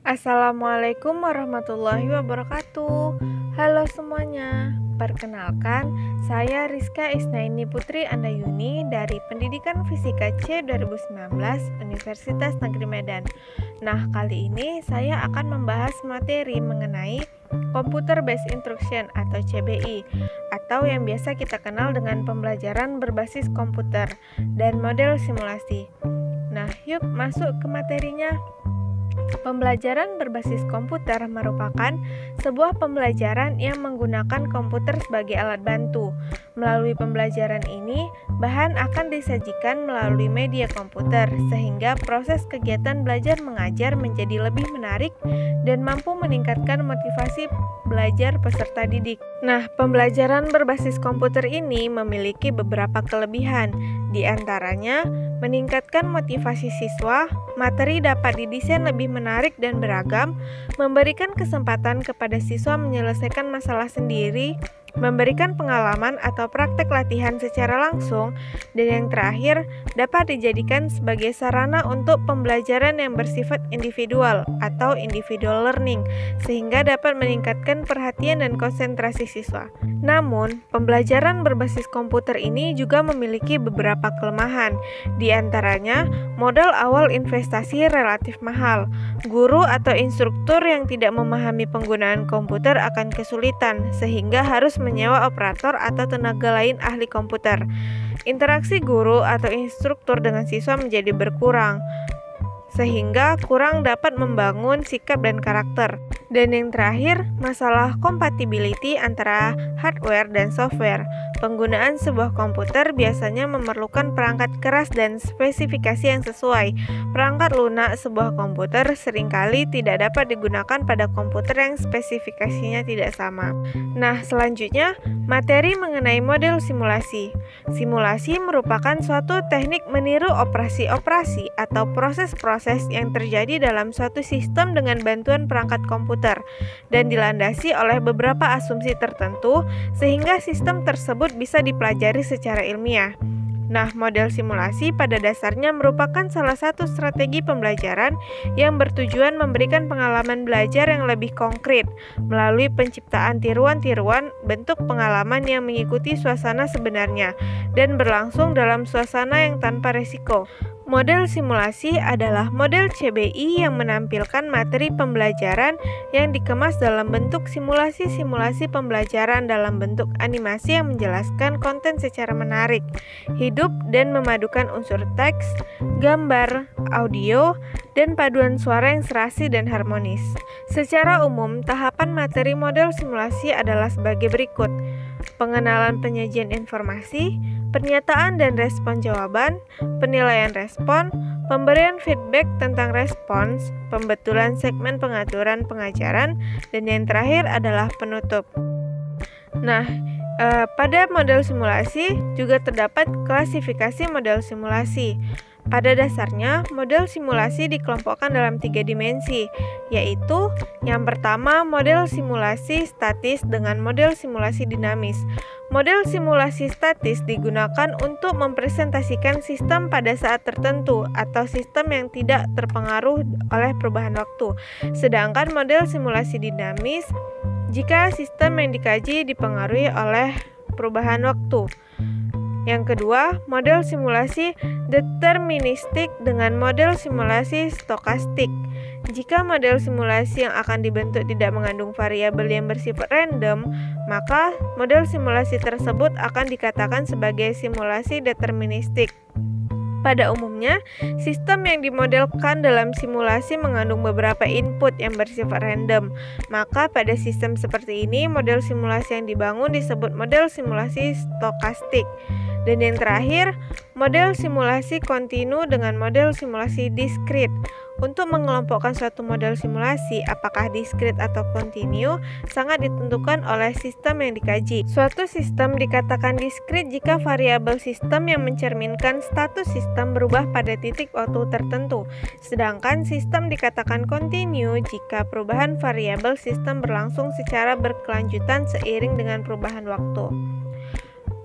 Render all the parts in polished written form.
Assalamualaikum warahmatullahi wabarakatuh. Halo semuanya, perkenalkan saya Rizka Isnaini Putri Andayuni dari Pendidikan Fisika C 2019 Universitas Negeri Medan. Nah, kali ini saya akan membahas materi mengenai Computer Based Instruction atau CBI, atau yang biasa kita kenal dengan pembelajaran berbasis komputer dan model simulasi. Nah, yuk masuk ke materinya. Pembelajaran berbasis komputer merupakan sebuah pembelajaran yang menggunakan komputer sebagai alat bantu. Melalui pembelajaran ini, bahan akan disajikan melalui media komputer, sehingga proses kegiatan belajar mengajar menjadi lebih menarik dan mampu meningkatkan motivasi belajar peserta didik. Nah, pembelajaran berbasis komputer ini memiliki beberapa kelebihan, di antaranya meningkatkan motivasi siswa, materi dapat didesain lebih menarik dan beragam, memberikan kesempatan kepada siswa menyelesaikan masalah sendiri, memberikan pengalaman atau praktek latihan secara langsung, dan yang terakhir dapat dijadikan sebagai sarana untuk pembelajaran yang bersifat individual atau individual learning, sehingga dapat meningkatkan perhatian dan konsentrasi siswa. Namun, pembelajaran berbasis komputer ini juga memiliki beberapa kelemahan, di antaranya modal awal investasi relatif mahal. Guru atau instruktur yang tidak memahami penggunaan komputer akan kesulitan, sehingga harus menyewa operator atau tenaga lain ahli komputer. Interaksi guru atau instruktur dengan siswa menjadi berkurang, sehingga kurang dapat membangun sikap dan karakter. Dan yang terakhir, masalah compatibility antara hardware dan software. Penggunaan sebuah komputer biasanya memerlukan perangkat keras dan spesifikasi yang sesuai. Perangkat lunak sebuah komputer seringkali tidak dapat digunakan pada komputer yang spesifikasinya tidak sama. Nah, selanjutnya, materi mengenai model simulasi. Simulasi merupakan suatu teknik meniru operasi-operasi atau proses-proses yang terjadi dalam suatu sistem dengan bantuan perangkat komputer dan dilandasi oleh beberapa asumsi tertentu sehingga sistem tersebut bisa dipelajari secara ilmiah. Nah, model simulasi pada dasarnya merupakan salah satu strategi pembelajaran yang bertujuan memberikan pengalaman belajar yang lebih konkret melalui penciptaan tiruan-tiruan bentuk pengalaman yang mengikuti suasana sebenarnya dan berlangsung dalam suasana yang tanpa resiko. Model simulasi adalah model CBI yang menampilkan materi pembelajaran yang dikemas dalam bentuk simulasi-simulasi pembelajaran dalam bentuk animasi yang menjelaskan konten secara menarik, hidup dan memadukan unsur teks, gambar, audio, dan paduan suara yang serasi dan harmonis. Secara umum, tahapan materi model simulasi adalah sebagai berikut: pengenalan penyajian informasi, pernyataan dan respon jawaban, penilaian respon, pemberian feedback tentang respons, pembetulan segmen pengaturan pengajaran, dan yang terakhir adalah penutup. Nah, pada model simulasi juga terdapat klasifikasi model simulasi. Pada dasarnya, model simulasi dikelompokkan dalam 3 dimensi, yaitu yang pertama model simulasi statis dengan model simulasi dinamis. Model simulasi statis digunakan untuk mempresentasikan sistem pada saat tertentu atau sistem yang tidak terpengaruh oleh perubahan waktu. Sedangkan model simulasi dinamis jika sistem yang dikaji dipengaruhi oleh perubahan waktu. Yang kedua, model simulasi deterministik dengan model simulasi stokastik. Jika model simulasi yang akan dibentuk tidak mengandung variabel yang bersifat random, maka model simulasi tersebut akan dikatakan sebagai simulasi deterministik. Pada umumnya, sistem yang dimodelkan dalam simulasi mengandung beberapa input yang bersifat random. Maka pada sistem seperti ini, model simulasi yang dibangun disebut model simulasi stokastik. Dan yang terakhir, model simulasi kontinu dengan model simulasi diskrit. Untuk mengelompokkan suatu model simulasi, apakah diskrit atau kontinu, sangat ditentukan oleh sistem yang dikaji. Suatu sistem dikatakan diskrit jika variabel sistem yang mencerminkan status sistem berubah pada titik waktu tertentu. Sedangkan sistem dikatakan kontinu jika perubahan variabel sistem berlangsung secara berkelanjutan seiring dengan perubahan waktu.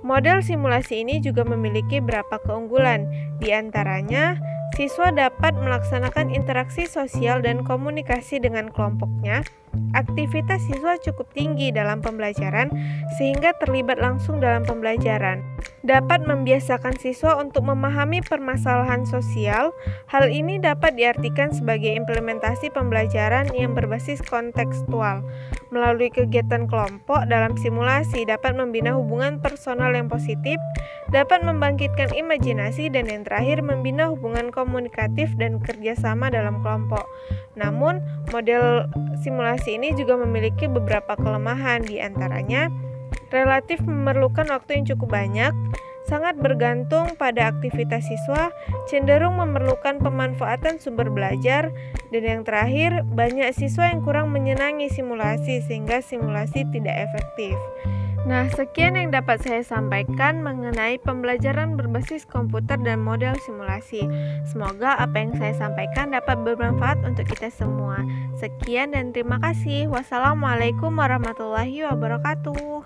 Model simulasi ini juga memiliki beberapa keunggulan, di antaranya Siswa dapat melaksanakan interaksi sosial dan komunikasi dengan kelompoknya. Aktivitas siswa cukup tinggi dalam pembelajaran sehingga terlibat langsung dalam pembelajaran. Dapat membiasakan siswa untuk memahami permasalahan sosial. Hal ini dapat diartikan sebagai implementasi pembelajaran yang berbasis kontekstual. Melalui kegiatan kelompok dalam simulasi dapat membina hubungan personal yang positif, dapat membangkitkan imajinasi, dan yang terakhir membina hubungan komunikatif dan kerjasama dalam kelompok. Namun, model simulasi ini juga memiliki beberapa kelemahan, di antaranya relatif memerlukan waktu yang cukup banyak, sangat bergantung pada aktivitas siswa, cenderung memerlukan pemanfaatan sumber belajar, dan yang terakhir, banyak siswa yang kurang menyenangi simulasi sehingga simulasi tidak efektif. Nah, sekian yang dapat saya sampaikan mengenai pembelajaran berbasis komputer dan model simulasi. Semoga apa yang saya sampaikan dapat bermanfaat untuk kita semua. Sekian dan terima kasih. Wassalamualaikum warahmatullahi wabarakatuh.